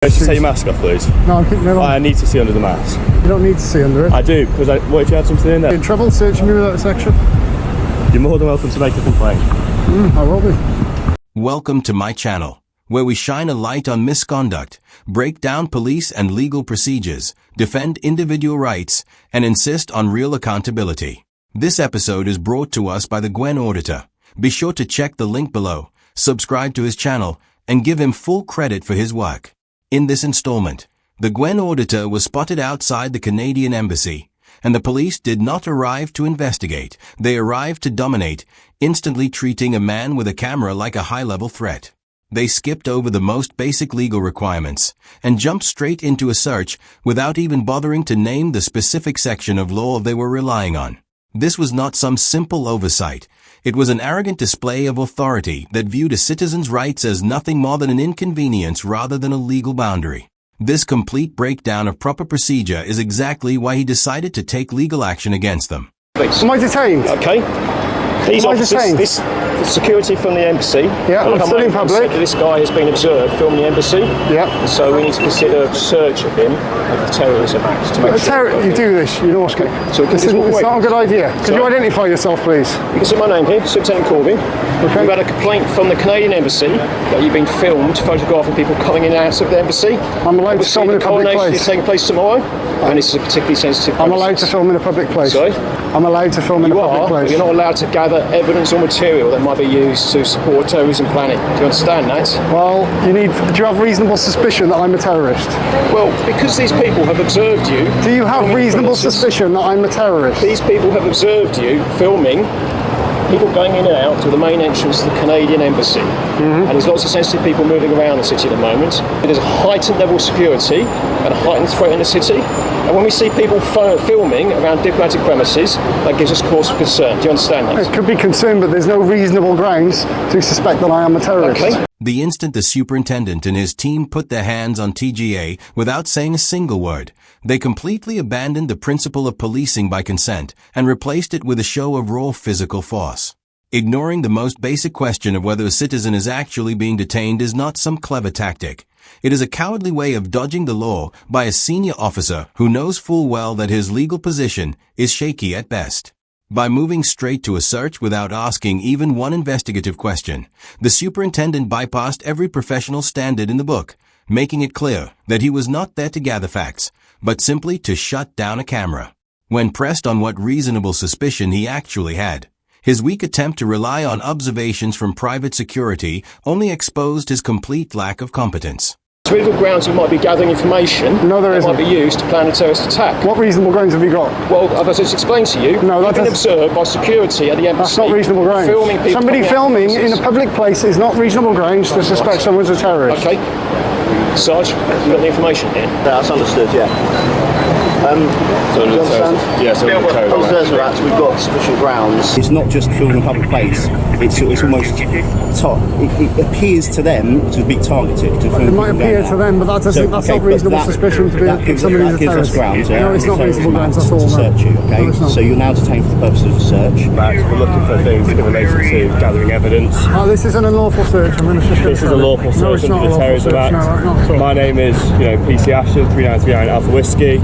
Can you take your mask off, please? No, I'm keeping it on. I need to see under the mask. You don't need to see under it. I do, because what if you had something in there? Are you in trouble searching me without a section? You're more than welcome to make a complaint. I will be. Welcome to my channel, where we shine a light on misconduct, break down police and legal procedures, defend individual rights, and insist on real accountability. This episode is brought to us by the Gwen Auditor. Be sure to check the link below, subscribe to his channel, and give him full credit for his work. In this installment, the Gwen Auditor was spotted outside the Canadian Embassy, and the police did not arrive to investigate. They arrived to dominate, instantly treating a man with a camera like a high-level threat. They skipped over the most basic legal requirements and jumped straight into a search without even bothering to name the specific section of law they were relying on. This was not some simple oversight. It was an arrogant display of authority that viewed a citizen's rights as nothing more than an inconvenience rather than a legal boundary. This complete breakdown of proper procedure is exactly why he decided to take legal action against them. Am I detained? Okay. These Am I officers, detained? this security from the embassy. Yeah, I'm still in public. This guy has been observed filming the embassy. Yeah. So we need to consider a search of him of the terrorism act to make sure. You do this, you know what's going on. So It's not a good idea. Could you identify yourself, please? You can see my name here, Lieutenant Corby. Okay. We've had a complaint from the Canadian Embassy that you've been filmed photographing people coming in and out of the embassy. I'm allowed to film in a public Coronation place. is taking place tomorrow, and this is a particularly sensitive I'm allowed to film in a public place. Sorry? I'm allowed to film in a You public are, place. but you're not allowed to gather evidence or material that might be used to support terrorism planning. Do you understand that? Well, do you have reasonable suspicion that I'm a terrorist? Well, because these people have observed you... Do you have filming reasonable premises, suspicion that I'm a terrorist? These people have observed you filming people going in and out to the main entrance to the Canadian Embassy. And there's lots of sensitive people moving around the city at the moment. There's a heightened level of security and a heightened threat in the city. And when we see people filming around diplomatic premises, that gives us cause for concern. Do you understand that? It could be concerned, but there's no reasonable grounds to suspect that I am a terrorist. Okay. The instant the superintendent and his team put their hands on TGA without saying a single word, they completely abandoned the principle of policing by consent and replaced it with a show of raw physical force. Ignoring the most basic question of whether a citizen is actually being detained is not some clever tactic. It is a cowardly way of dodging the law by a senior officer who knows full well that his legal position is shaky at best. By moving straight to a search without asking even one investigative question, the superintendent bypassed every professional standard in the book, making it clear that he was not there to gather facts, but simply to shut down a camera. When pressed on what reasonable suspicion he actually had, his weak attempt to rely on observations from private security only exposed his complete lack of competence. Reasonable grounds you might be gathering information that might be used to plan a terrorist attack. What reasonable grounds have you got? Well, as I just explained to you, No, you've been observed by security at the embassy. That's not reasonable grounds. Filming people Somebody coming out of filming in a public place is not reasonable grounds to suspect someone's a terrorist. Okay. Sarge, you got the information here? That's understood, yeah. Do you understand? Yes, Under the Terrorism Act, we've got sufficient grounds. It's not just filming in a public place. It's almost it appears to them to be targeted. It might appear to them, but that's not reasonable suspicion to be somebody who's a terrorist. Grounds, yeah? No, it's not reasonable grounds, that's all. To search you, okay? No, it's not. So you're now detained for the purposes of a search. Right, we're looking for things in relation to gathering evidence. Oh, this is an unlawful search. I'm going to just This is a lawful No, search it's not under a the lawful Terrorism search. Act. No, not at all. My name is, PC Ashton, 3939 Alpha Whiskey.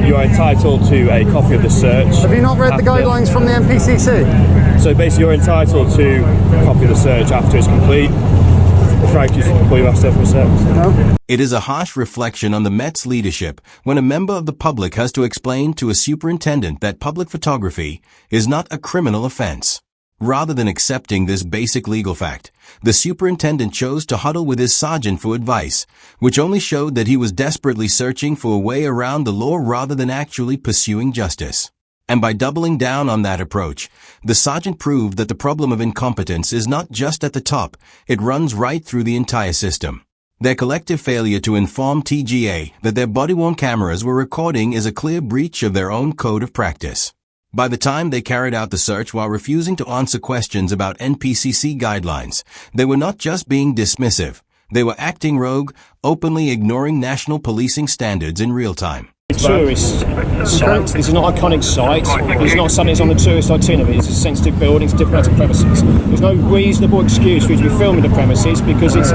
You are entitled to a copy of the search. Have you not read the guidelines from the MPCC? So basically you're entitled to a copy of the search after it's complete. Frank, just pull your mask down for a sec. No. It is a harsh reflection on the Met's leadership when a member of the public has to explain to a superintendent that public photography is not a criminal offense. Rather than accepting this basic legal fact, the superintendent chose to huddle with his sergeant for advice, which only showed that he was desperately searching for a way around the law rather than actually pursuing justice. And by doubling down on that approach, the sergeant proved that the problem of incompetence is not just at the top, it runs right through the entire system. Their collective failure to inform TGA that their body-worn cameras were recording is a clear breach of their own code of practice. By the time they carried out the search while refusing to answer questions about NPCC guidelines, they were not just being dismissive, they were acting rogue, openly ignoring national policing standards in real time. Tourist site. This is not an iconic site. It's not something that's on the tourist itinerary. It's a sensitive building. It's diplomatic premises. There's no reasonable excuse for you to be filming the premises because it's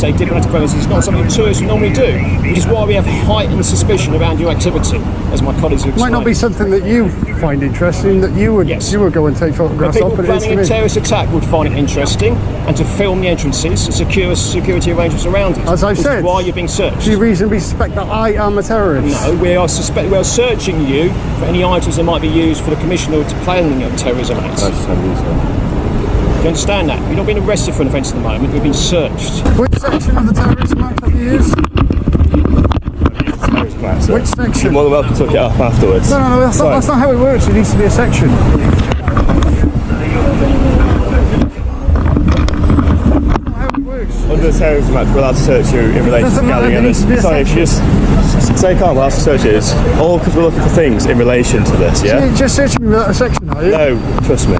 a diplomatic premises. It's not something tourists would normally do, which is why we have heightened suspicion around your activity, as my colleagues have explained. Might not be something that you find interesting, that you would go and take photographs of, but people planning a terrorist attack would find it interesting, and to film the entrances, to secure security arrangements around it. As I've said, why you're being searched. Do you reasonably suspect that I am a terrorist? No, we are searching you for any items that might be used for the commission or to planning a terrorism act. Do you understand that? You're not being arrested for an offence at the moment, you're being searched. Which section of the terrorism act have you used? Which section? You're more than welcome to look it up afterwards. No, that's not how it works. It needs to be a section. Under the terrorism act, we're allowed to search you in relation to gathering evidence. Sorry, if you just say calm, we're allowed to search you. It's all because we're looking for things in relation to this, yeah? So you're just searching me without a section, are you? No, trust me.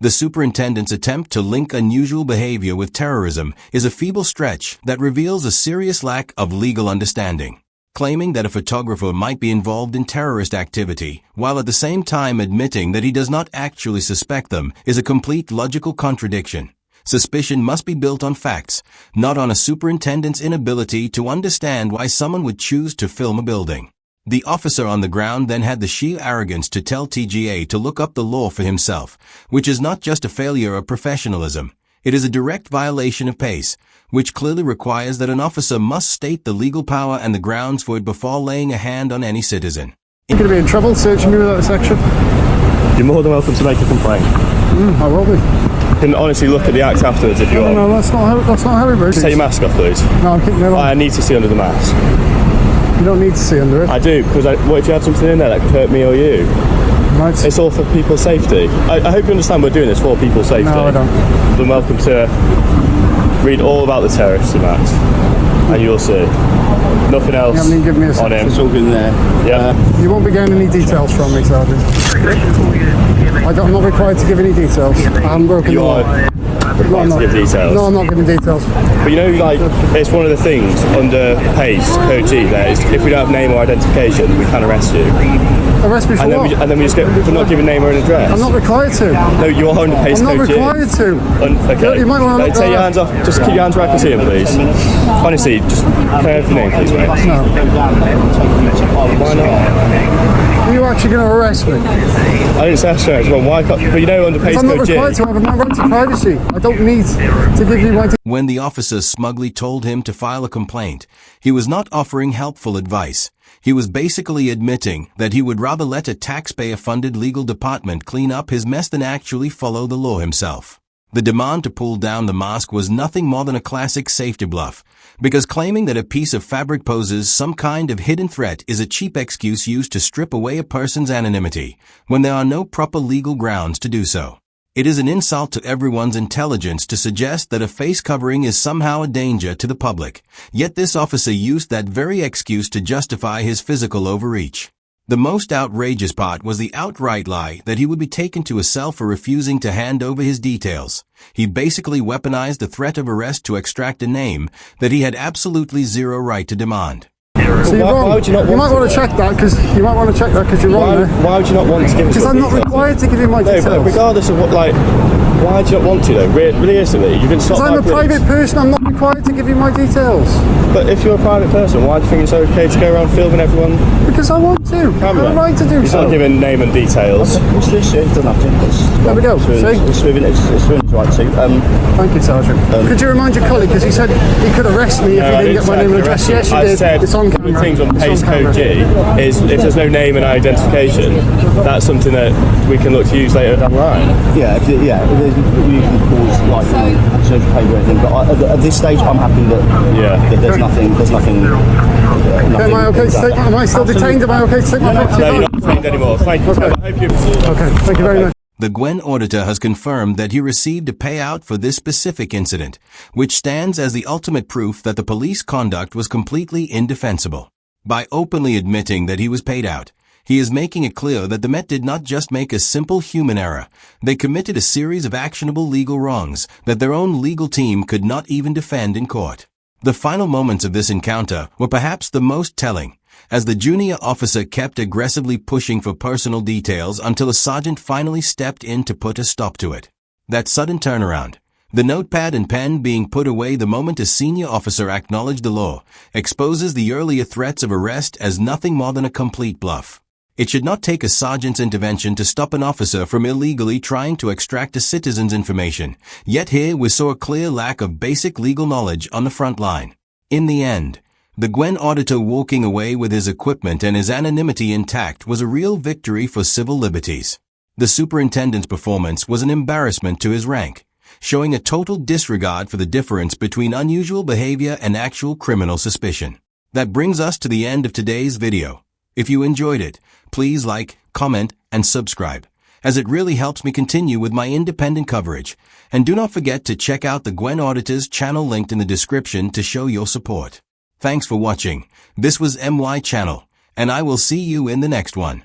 The superintendent's attempt to link unusual behavior with terrorism is a feeble stretch that reveals a serious lack of legal understanding. Claiming that a photographer might be involved in terrorist activity, while at the same time admitting that he does not actually suspect them, is a complete logical contradiction. Suspicion must be built on facts, not on a superintendent's inability to understand why someone would choose to film a building. The officer on the ground then had the sheer arrogance to tell TGA to look up the law for himself, which is not just a failure of professionalism. It is a direct violation of PACE, which clearly requires that an officer must state the legal power and the grounds for it before laying a hand on any citizen. You're going to be in trouble searching me without a section. You're more than welcome to make a complaint. I will be. You can honestly look at the act afterwards if you want. No, that's not how it works. Just take your mask off, please. No, I'm keeping it on. I need to see under the mask. You don't need to see under it. I do, because what if you had something in there that could hurt me or you? Right. It's all for people's safety. I hope you understand we're doing this for people's safety. No, I don't. Then welcome to read all about the terrorism act, and you'll see. Nothing else You haven't even given me a on section. him. It's all good in there. Yeah. You won't be getting any details from me, Sergeant. I'm not required to give any details. I haven't broken the law. Required to give details. No, I'm not giving details. But you know, like, it's one of the things under PACE, Code G, there is if we don't have name or identification, we can arrest you. Arrest me for what? And then we just get for not giving name or an address. I'm not required to. No, you are under PACE I'm not Code G. required to. Okay. You might want to Take your hands off. Just keep your hands where I can see them, please. Honestly, just can I have your name, please, mate? No. Why not? Are you actually going to arrest me? I didn't say so. Well, why can't? But you know, under PACE I'm not Code G. required to. I have my right to privacy. I don't need to give you my... When the officer smugly told him to file a complaint, he was not offering helpful advice. He was basically admitting that he would rather let a taxpayer-funded legal department clean up his mess than actually follow the law himself. The demand to pull down the mask was nothing more than a classic safety bluff, because claiming that a piece of fabric poses some kind of hidden threat is a cheap excuse used to strip away a person's anonymity, when there are no proper legal grounds to do so. It is an insult to everyone's intelligence to suggest that a face covering is somehow a danger to the public, yet this officer used that very excuse to justify his physical overreach. The most outrageous part was the outright lie that he would be taken to a cell for refusing to hand over his details. He basically weaponized the threat of arrest to extract a name that he had absolutely zero right to demand. So you're wrong. Why would you not want might want to check that because you're wrong there. Why would you not want to give us Because your I'm not details? required to give you my No, details. but regardless of what, like, why do you not want to though? Realistically, you've been stopped Because I'm by a police. private person, I'm not required to give you my details. But if you're a private person, why do you think it's okay to go around filming everyone? Because I want to. I have a right to do He's so. not giving name and details. It's this, it doesn't have to. There we go, see? It's within his right to. Thank you, Sergeant. Could you remind your colleague, because he said he could arrest me if he didn't get my name and address. Yes, you I did. said It's on the camera. things on It's PACE camera. Code G is if there's no name and identification, that's something that we can look to use later down the line. Yeah, if you can cause like search paper or anything. But at this stage, I'm happy that there's nothing. Am I okay to take? Am I still detained? Am I okay to take my picture? No, you're not detained anymore. Thank you. Okay. I hope you. Okay, thank you very much. The Gwen auditor has confirmed that he received a payout for this specific incident, which stands as the ultimate proof that the police conduct was completely indefensible. By openly admitting that he was paid out, he is making it clear that the Met did not just make a simple human error. They committed a series of actionable legal wrongs that their own legal team could not even defend in court. The final moments of this encounter were perhaps the most telling, as the junior officer kept aggressively pushing for personal details until a sergeant finally stepped in to put a stop to it. That sudden turnaround, the notepad and pen being put away the moment a senior officer acknowledged the law, exposes the earlier threats of arrest as nothing more than a complete bluff. It should not take a sergeant's intervention to stop an officer from illegally trying to extract a citizen's information, yet here we saw a clear lack of basic legal knowledge on the front line. In the end, the Gwen auditor walking away with his equipment and his anonymity intact was a real victory for civil liberties. The superintendent's performance was an embarrassment to his rank, showing a total disregard for the difference between unusual behavior and actual criminal suspicion. That brings us to the end of today's video. If you enjoyed it, please like, comment, and subscribe, as it really helps me continue with my independent coverage. And do not forget to check out the Gwen Auditor's channel linked in the description to show your support. Thanks for watching. This was MY Channel, and I will see you in the next one.